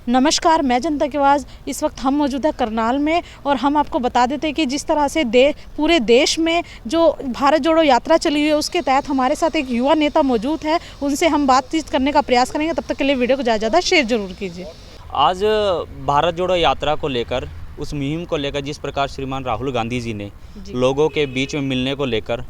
नमस्कार, मैं जनता की आवाज़। इस वक्त हम मौजूद है करनाल में और हम आपको बता देते हैं कि जिस तरह से पूरे देश में जो भारत जोड़ो यात्रा चली हुई है उसके तहत हमारे साथ एक युवा नेता मौजूद है। उनसे हम बातचीत करने का प्रयास करेंगे। तब तक के लिए वीडियो को ज़्यादा शेयर जरूर कीजिए। आज भारत जोड़ो यात्रा को लेकर, उस मुहिम को लेकर जिस प्रकार श्रीमान राहुल गांधी जी ने लोगों के बीच में मिलने को लेकर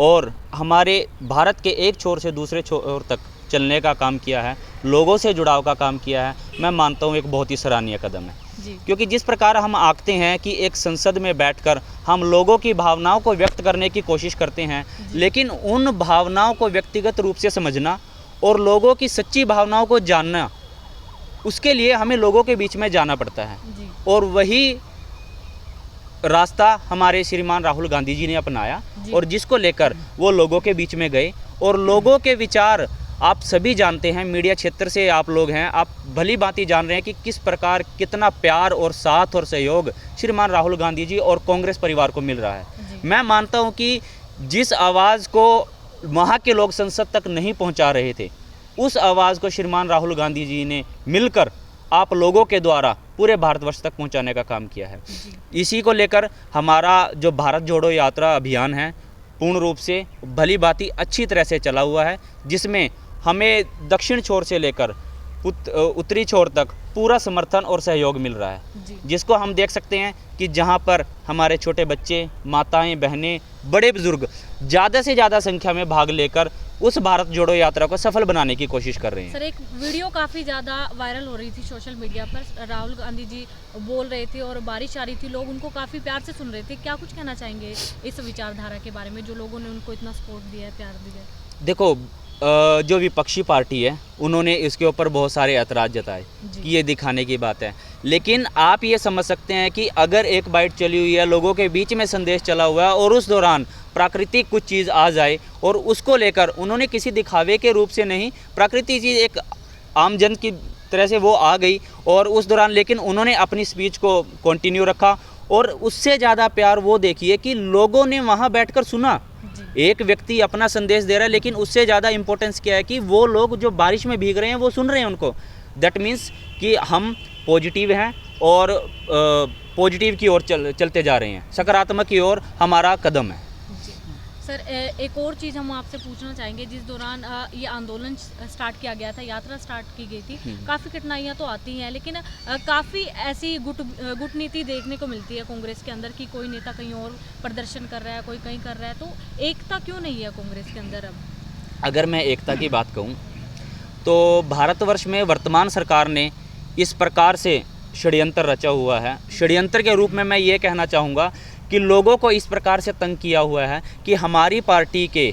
और हमारे भारत के एक छोर से दूसरे छोर तक चलने का काम किया है, लोगों से जुड़ाव का काम किया है, मैं मानता हूँ एक बहुत ही सराहनीय कदम है। क्योंकि जिस प्रकार हम आंकते हैं कि एक संसद में बैठकर हम लोगों की भावनाओं को व्यक्त करने की कोशिश करते हैं, लेकिन उन भावनाओं को व्यक्तिगत रूप से समझना और लोगों की सच्ची भावनाओं को जानना, उसके लिए हमें लोगों के बीच में जाना पड़ता है। और वही रास्ता हमारे श्रीमान राहुल गांधी जी ने अपनाया और जिसको लेकर वो लोगों के बीच में गए और लोगों के विचार आप सभी जानते हैं, मीडिया क्षेत्र से आप लोग हैं, आप भली भांति जान रहे हैं कि किस प्रकार कितना प्यार और साथ और सहयोग श्रीमान राहुल गांधी जी और कांग्रेस परिवार को मिल रहा है। मैं मानता हूं कि जिस आवाज़ को वहाँ के लोग संसद तक नहीं पहुंचा रहे थे, उस आवाज़ को श्रीमान राहुल गांधी जी ने मिलकर आप लोगों के द्वारा पूरे भारतवर्ष तक पहुंचाने का काम किया है। इसी को लेकर हमारा जो भारत जोड़ो यात्रा अभियान है पूर्ण रूप से भली भांति अच्छी तरह से चला हुआ है, जिसमें हमें दक्षिण छोर से लेकर उत्तरी छोर तक पूरा समर्थन और सहयोग मिल रहा है, जिसको हम देख सकते हैं कि जहां पर हमारे छोटे बच्चे, माताएं, बहनें, बड़े बुजुर्ग ज़्यादा से ज़्यादा संख्या में भाग लेकर उस भारत जोड़ो यात्रा को सफल बनाने की कोशिश कर रहे हैं। सर, एक वीडियो काफ़ी ज़्यादा वायरल हो रही थी सोशल मीडिया पर, राहुल गांधी जी बोल रहे थे और बारिश आ रही थी, लोग उनको काफ़ी प्यार से सुन रहे थे। क्या कुछ कहना चाहेंगे इस विचारधारा के बारे में, जो लोगों ने उनको इतना सपोर्ट दिया है, प्यार दिया है? देखो, जो विपक्षी पार्टी है उन्होंने इसके ऊपर बहुत सारे ऐतराज़ जताए कि ये दिखाने की बात है, लेकिन आप ये समझ सकते हैं कि अगर एक बाइट चली हुई है, लोगों के बीच में संदेश चला हुआ है और उस दौरान प्राकृतिक कुछ चीज़ आ जाए और उसको लेकर उन्होंने किसी दिखावे के रूप से नहीं, प्राकृतिक चीज़ एक आम जन की तरह से वो आ गई और उस दौरान लेकिन उन्होंने अपनी स्पीच को कंटिन्यू रखा। और उससे ज़्यादा प्यार वो देखिए कि लोगों ने वहाँ बैठकर सुना। एक व्यक्ति अपना संदेश दे रहा है, लेकिन उससे ज़्यादा इम्पोर्टेंस क्या है कि वो लोग जो बारिश में भीग रहे हैं वो सुन रहे हैं उनको। दैट मीन्स कि हम पॉजिटिव हैं और पॉजिटिव की ओर चलते जा रहे हैं, सकारात्मक की ओर हमारा कदम है। सर, एक और चीज़ हम आपसे पूछना चाहेंगे। जिस दौरान ये आंदोलन स्टार्ट किया गया था, यात्रा स्टार्ट की गई थी, काफ़ी कठिनाइयाँ तो आती हैं, लेकिन काफ़ी ऐसी गुटनीति देखने को मिलती है कांग्रेस के अंदर कि कोई नेता कहीं और प्रदर्शन कर रहा है, कोई कहीं कर रहा है, तो एकता क्यों नहीं है कांग्रेस के अंदर अब? अगर मैं एकता की बात कहूँ तो भारतवर्ष में वर्तमान सरकार ने इस प्रकार से षड्यंत्र रचा हुआ है। षड्यंत्र के रूप में मैं ये कहना चाहूँगा कि लोगों को इस प्रकार से तंग किया हुआ है कि हमारी पार्टी के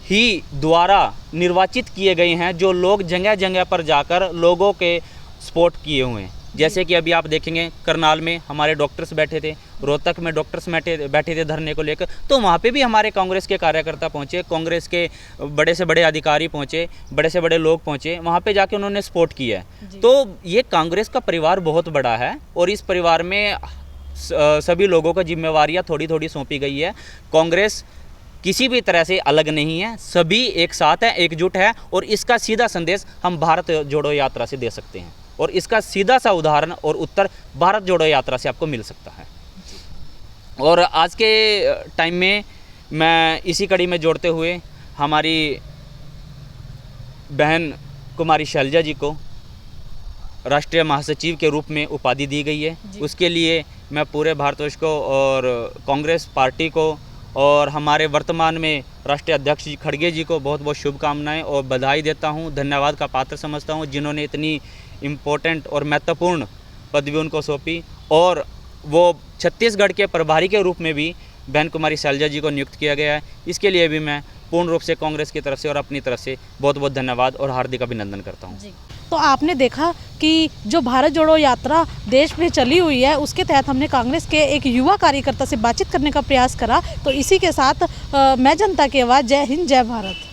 ही द्वारा निर्वाचित किए गए हैं जो लोग जगह जगह पर जाकर लोगों के सपोर्ट किए हुए हैं। जैसे कि अभी आप देखेंगे करनाल में हमारे डॉक्टर्स बैठे थे, रोहतक में डॉक्टर्स बैठे थे धरने को लेकर, तो वहाँ पे भी हमारे कांग्रेस के कार्यकर्ता पहुँचे, कांग्रेस के बड़े से बड़े अधिकारी पहुँचे, बड़े से बड़े लोग पहुँचे, वहाँ पे जाके उन्होंने सपोर्ट किया है। तो ये कांग्रेस का परिवार बहुत बड़ा है और इस परिवार में सभी लोगों को जिम्मेवारियां थोड़ी थोड़ी सौंपी गई है। कांग्रेस किसी भी तरह से अलग नहीं है, सभी एक साथ है, एकजुट है और इसका सीधा संदेश हम भारत जोड़ो यात्रा से दे सकते हैं और इसका सीधा सा उदाहरण और उत्तर भारत जोड़ो यात्रा से आपको मिल सकता है। और आज के टाइम में मैं इसी कड़ी में जोड़ते हुए हमारी बहन कुमारी शैलजा जी को राष्ट्रीय महासचिव के रूप में उपाधि दी गई है, उसके लिए मैं पूरे भारतवर्ष को और कांग्रेस पार्टी को और हमारे वर्तमान में राष्ट्रीय अध्यक्ष जी खड़गे जी को बहुत बहुत शुभकामनाएं और बधाई देता हूं, धन्यवाद का पात्र समझता हूं, जिन्होंने इतनी इम्पोर्टेंट और महत्वपूर्ण पदवी उनको सौंपी। और वो छत्तीसगढ़ के प्रभारी के रूप में भी बहन कुमारी शैलजा जी को नियुक्त किया गया है। इसके लिए भी मैं पूर्ण रूप से कांग्रेस की तरफ से और अपनी तरफ से बहुत बहुत धन्यवाद और हार्दिक अभिनंदन करता हूँ। तो आपने देखा कि जो भारत जोड़ो यात्रा देश में चली हुई है उसके तहत हमने कांग्रेस के एक युवा कार्यकर्ता से बातचीत करने का प्रयास करा। तो इसी के साथ मैं जनता की आवाज़, जय हिंद, जय भारत।